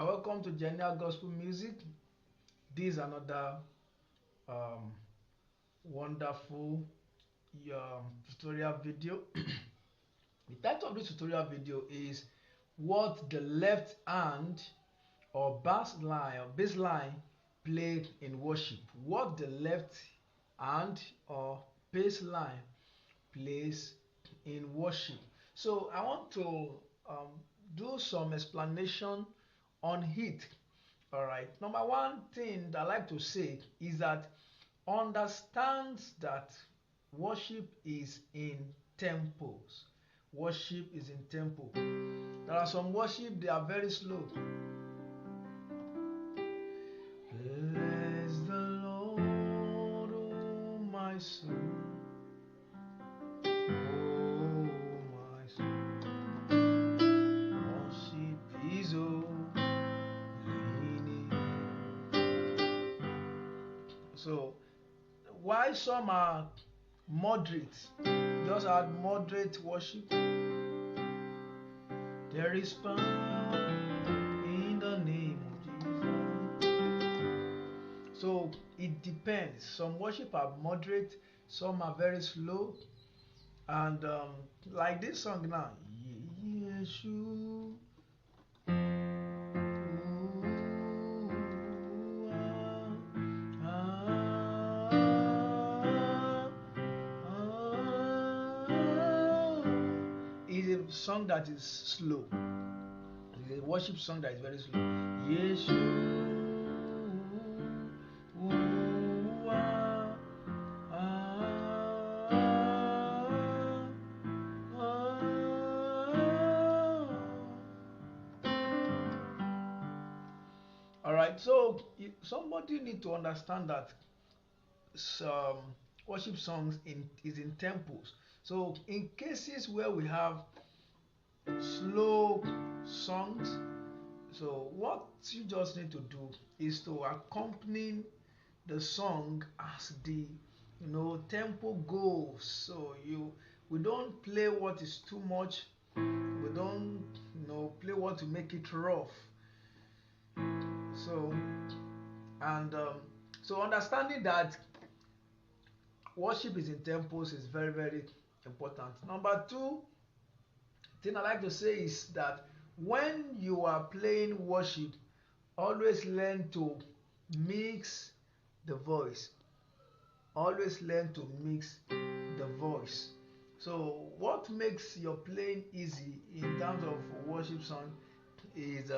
Welcome to Genial Gospel Music. This is another um, wonderful tutorial video. The title of this tutorial video is what the left hand or bass line played in worship. What the left hand or bass line plays in worship. So I want to um, do some explanation on it. All right. Number one thing I like to say is that understand that worship is in tempos. Worship is in tempo. There are some worship they are very slow. Bless the Lord, oh my soul. Oh my soul. Worship His holy name. So why some are moderate, just add moderate worship. There is power in the name of Jesus. So it depends. Some worship are moderate, some are very slow, and like this song now, Yeshua. Is a song that is slow. It's a worship song that is very slow. Yeshua. Alright, so somebody need to understand that some worship songs is in tempos. So in cases where we have slow songs, so what you just need to do is to accompany the song as the tempo goes. So we don't play what is too much, we don't play what to make it rough. So so understanding that worship is in tempos is very, very important. Number two thing I like to say is that when you are playing worship, always learn to mix the voice. Always learn to mix the voice. So what makes your playing easy in terms of worship song is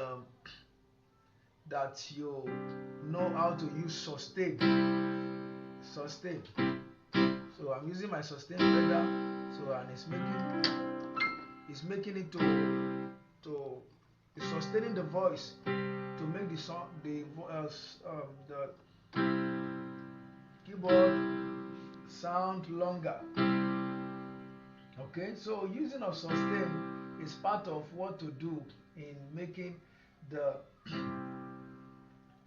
that you know how to use sustain. So I'm using my sustain pedal, so and it's making it to it's sustaining the voice to make the song the keyboard sound longer. Okay, so using of sustain is part of what to do in making the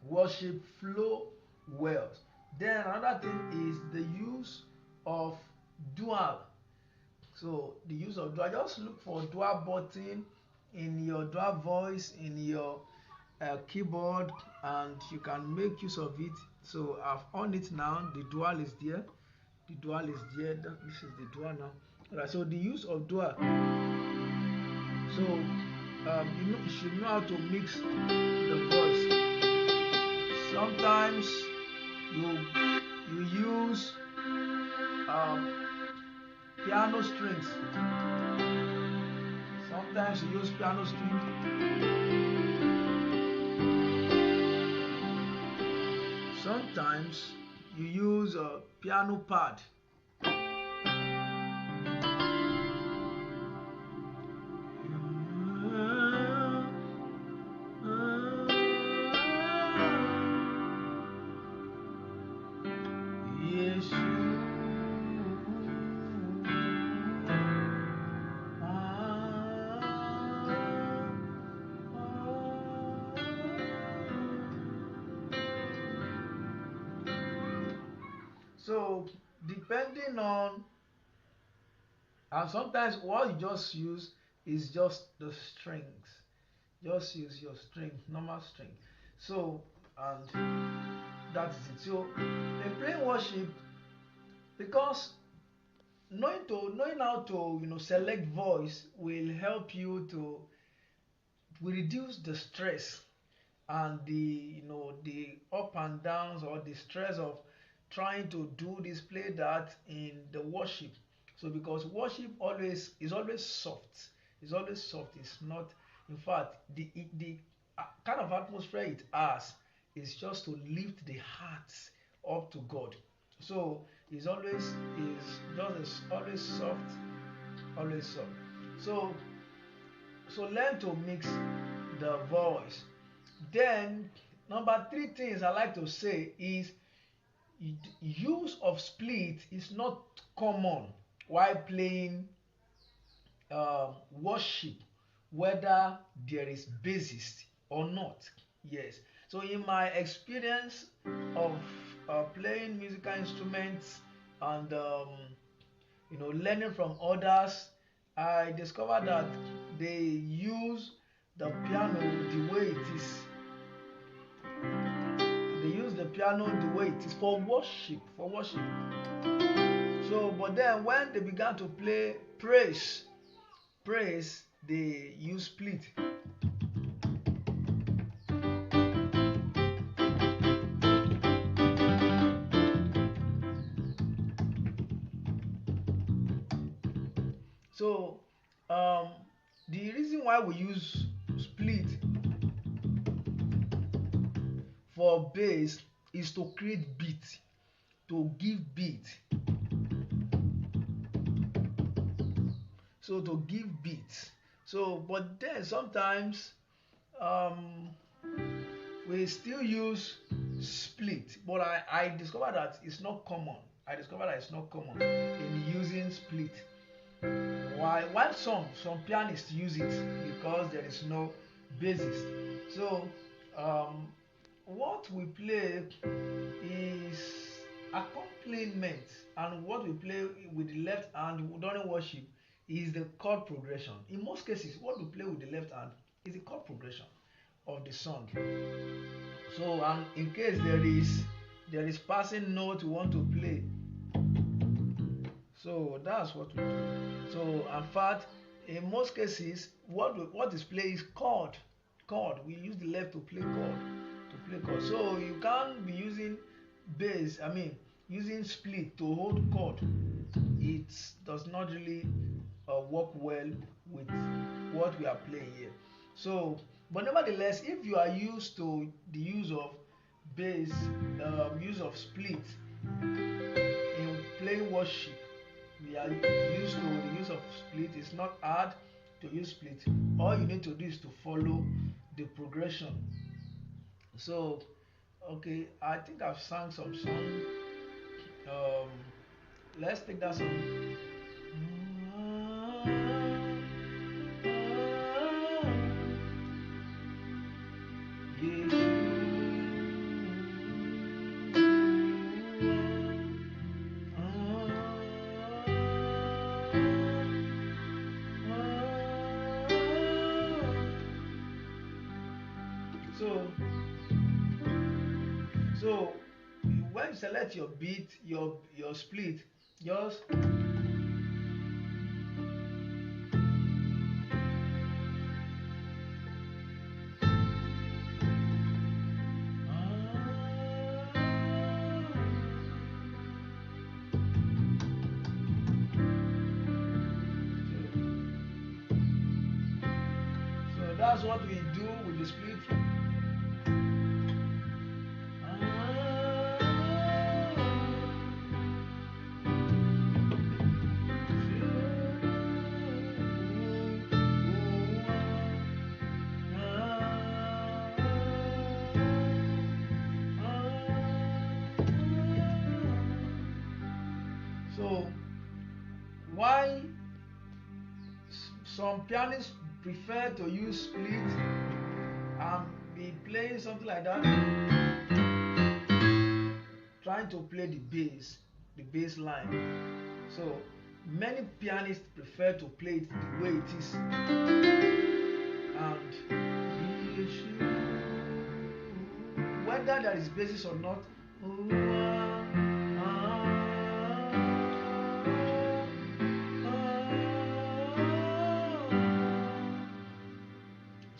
worship flow well. Then another thing is the use of dual. So the use of dual, just look for dual button in your dual voice in your keyboard, and you can make use of it. So I've on it now. The dual is there. The dual is there. This is the dual now. Alright, so the use of dual. So you should know how to mix the voice. Sometimes you use piano strings. Sometimes you use piano strings. Sometimes you use a piano pad. So depending on, and sometimes what you just use is just the strings. Just use your string, normal string. So, and that is it. So in playing worship, because knowing how to select voice will help you to will reduce the stress and the up and downs or the stress of trying to do this play that in the worship. So because worship always soft, it's not, in fact, the kind of atmosphere it has is just to lift the hearts up to God. So it's always is just always soft, always soft. So learn to mix the voice. Then number three things I like to say is use of split is not common while playing worship, whether there is bassist or not. Yes. So in my experience of playing musical instruments and learning from others, I discovered that they use the piano the way it is. They use the piano the way it is for worship, for worship. So, but then when they began to play praise, they use split. So, the reason why we use split for bass is to create beat, to give beat. So to give beats. So, but then sometimes um, we still use split, but I discovered that it's not common. I discovered that it's not common in using split. Why some pianists use it because there is no bassist. So um, what we play is accompaniment, and what we play with the left hand during worship is the chord progression. In most cases, what we play with the left hand is the chord progression of the song. So, and in case there is passing note we want to play, so that's what we do. So, in fact, in most cases, what is played is chord. Chord. We use the left to play chord. To play chord. So you can't be using bass. I mean, using split to hold chord. It does not really work well with what we are playing here. So, but nevertheless, if you are used to the use of bass, use of split in playing worship, we are used to the use of split. It's not hard to use split. All you need to do is to follow the progression. So, okay, I think I've sung some song. Um, let's take that song. So, so when you select your beat, your split, just so that's what we do with the split. So why some pianists prefer to use split and be playing something like that, trying to play the bass line. So many pianists prefer to play it the way it is, and whether there is basis or not.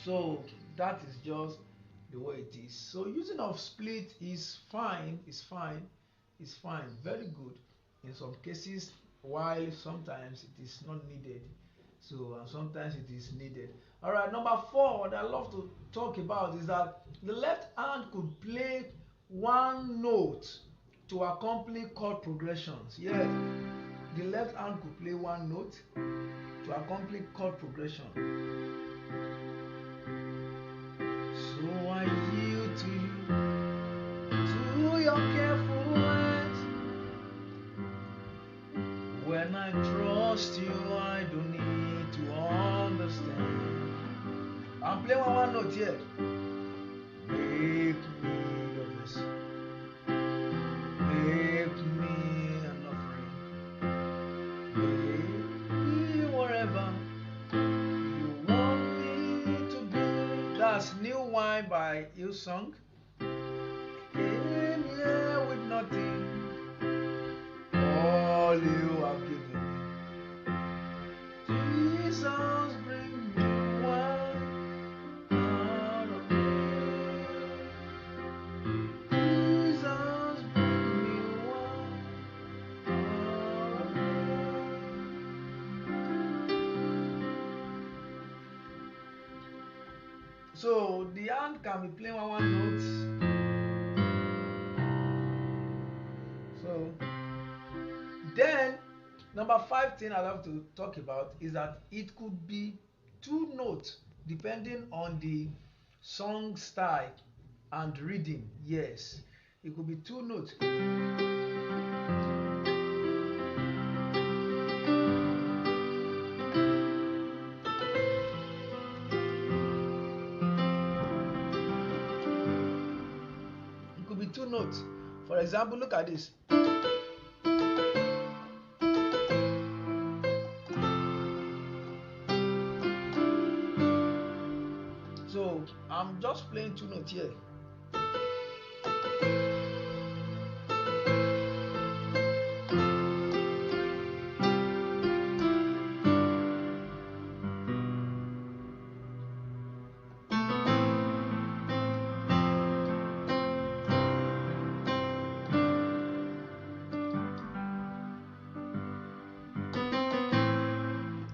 So that is just the way it is. So using of split is fine, very good in some cases, while sometimes it is not needed. So and sometimes it is needed. All right, number 4 that I love to talk about is that the left hand could play one note to accompany chord progressions. Yes, the left hand could play one note to accompany chord progression. So I yield to you, to your careful hands. When I trust you, I don't need to understand. I'm playing one note here. Make me your vessel. Make me an offering. Make me whatever you want me to be. That's New Wine by Hillsong. Came here with nothing. All you have given me. Jesus, bring me wine out of me. Jesus, bring me wine out of me. So the hand can be playing one note. So then number 5 thing I love to talk about is that it could be 2 notes depending on the song style and rhythm. Yes, it could be 2 notes. It could be 2 notes. For example, look at this. So I'm just playing 2 notes here.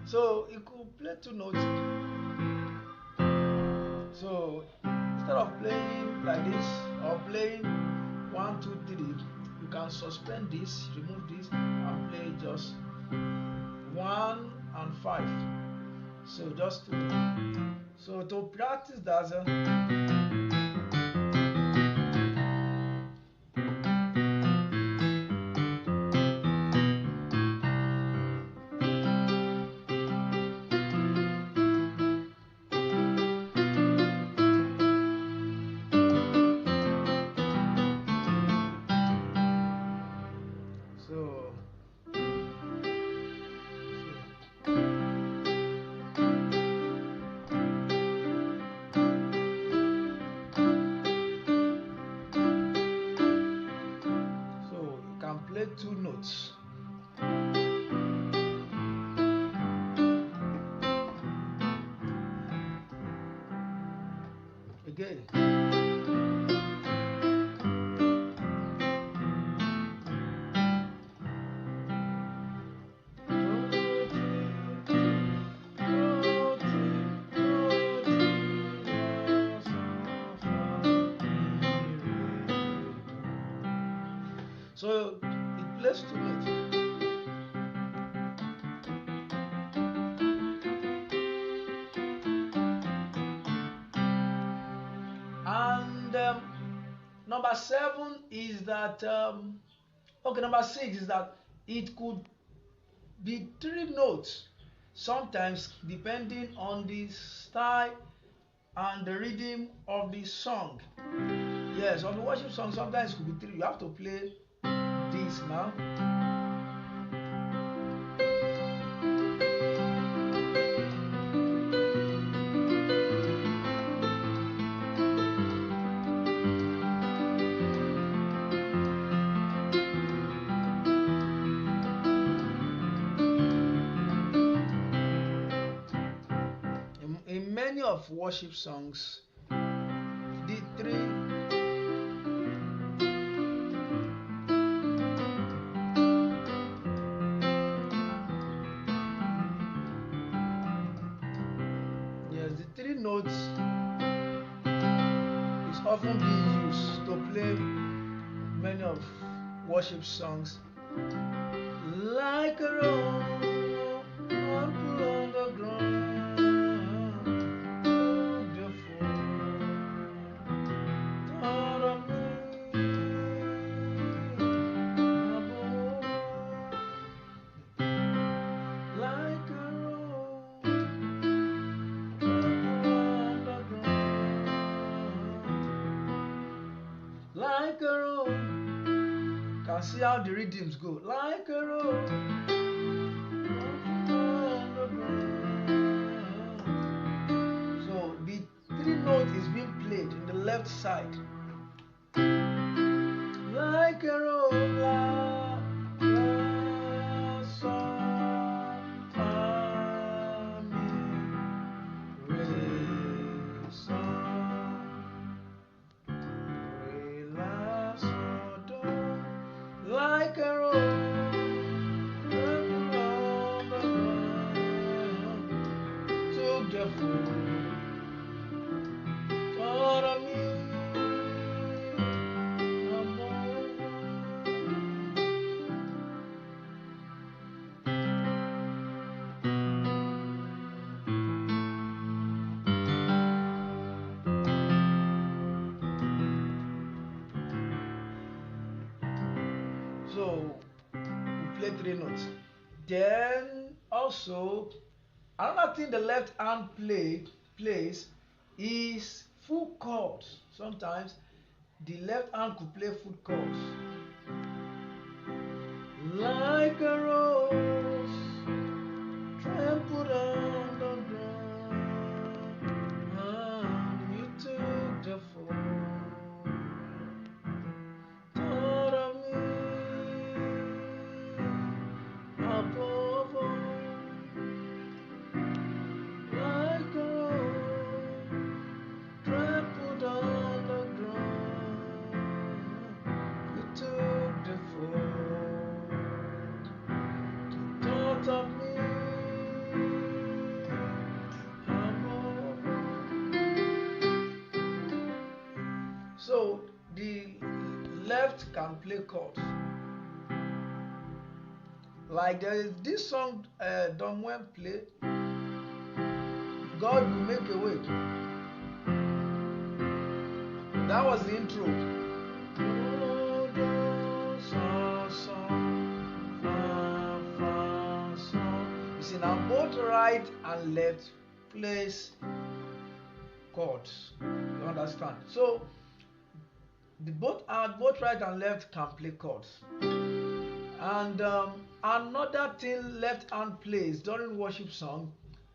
So you could play 2 notes. So instead of playing like this or playing 1, 2, 3, you can suspend this, remove this, and play just 1 and 5. So just to practice that. Play 2 notes. Again. So it plays 2 notes. And number 7 is that number 6 is that it could be 3 notes, sometimes depending on the style and the rhythm of the song. Yes, on the worship song sometimes it could be 3. You have to play this now. of worship songs. The three yes, the three notes is often being used to play many of worship songs. Like a rope pulled on the ground, beautiful thought of me above. Like a rope pulled on the ground, like a rope. Can see how the rhythms go. Like a rope on the ground. So the three note is being played in the left side. Like a rope, la, la, sol, fa, mi, re, sol, re, la, sol, do. Like a rope on the ground, took the fool thought of me above. So we play three notes. Then also another thing the left hand plays is full chords. Sometimes the left hand could play full chords. Like a rose trampled on the ground, and you took the fall. Thought of me above all. Like a rose trampled on the ground, you took the fall. Thought of me above all. So the left can play chords. Like there is this song Don Wen play, God will make a way. That was the intro. Do, do, so, so, fa, fa, so. You see now both right and left plays chords. You understand? So the both right and left can play chords. And another thing left hand plays during worship song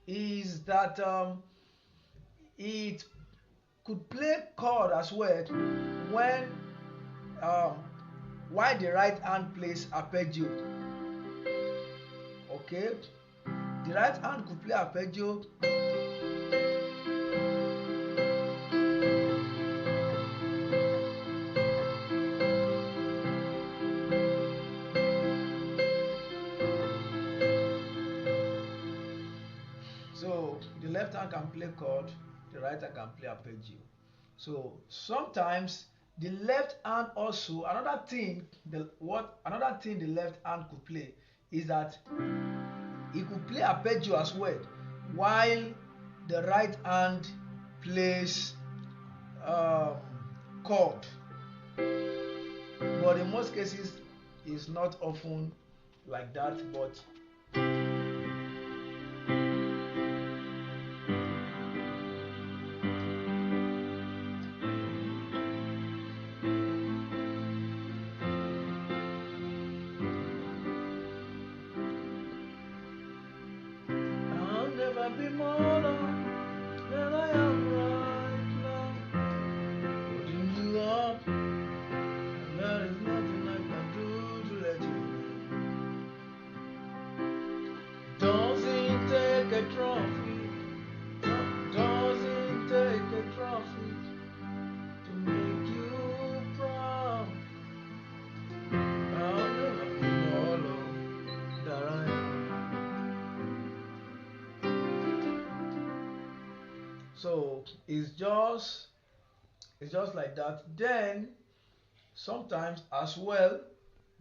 is that it could play chord as well when while the right hand plays arpeggio. Okay, the right hand could play arpeggio. So the left hand can play chord, the right hand can play arpeggio. So sometimes the left hand also, another thing the left hand could play is that it could play arpeggio as well, while the right hand plays chord. But in most cases, it's not often like that. But never be more than I am right now. Putting you up, and there is nothing I can do to let you know. Doesn't take a trophy, doesn't So it's just like that. Then sometimes as well,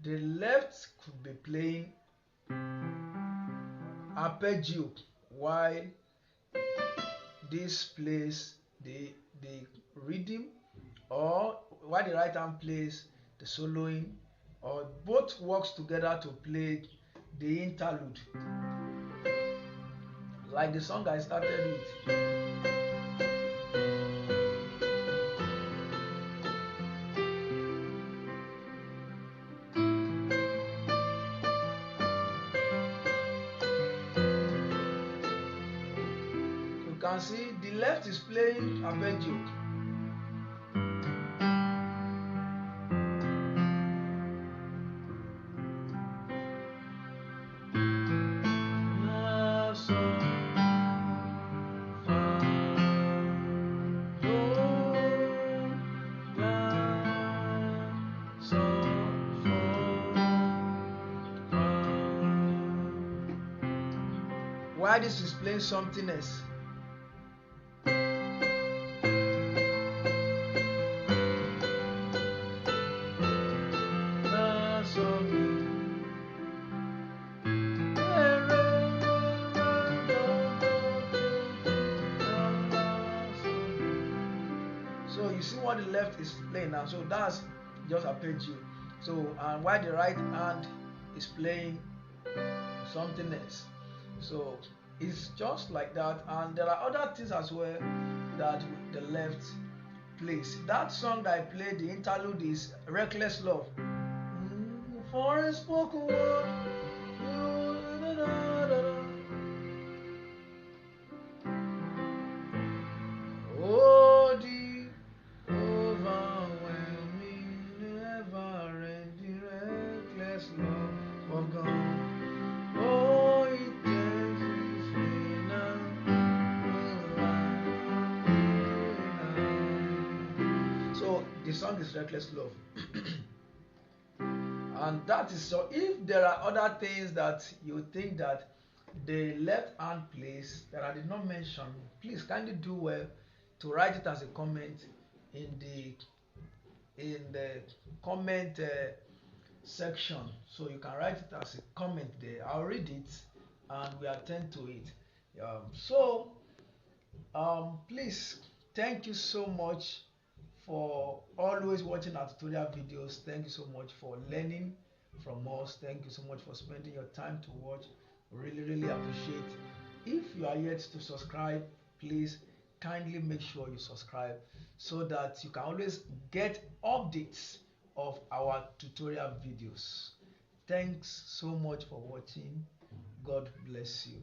the left could be playing arpeggio while this plays the rhythm, or while the right hand plays the soloing, or both works together to play the interlude, like the song I started with. You can see the left is playing arpeggio. Why this is playing something else. So you see what the left is playing now. So that's just arpeggio. So and while the right hand is playing something else. So it's just like that. And there are other things as well that the left plays. That song that I played, the interlude, is Reckless Love. For a spoken word. Oh, the overwhelming, never-ending, reckless love of God. Oh, it takes me now. So the song is Reckless Love. And that is so. If there are other things that you think that the left hand plays that I did not mention, please kindly do well to write it as a comment in the comment section. So you can write it as a comment there. I'll read it and we attend to it. Please, thank you so much for always watching our tutorial videos. Thank you so much for learning from us. Thank you so much for spending your time to watch. Really appreciate. If you are yet to subscribe, please kindly make sure you subscribe so that you can always get updates of our tutorial videos. Thanks so much for watching. God bless you.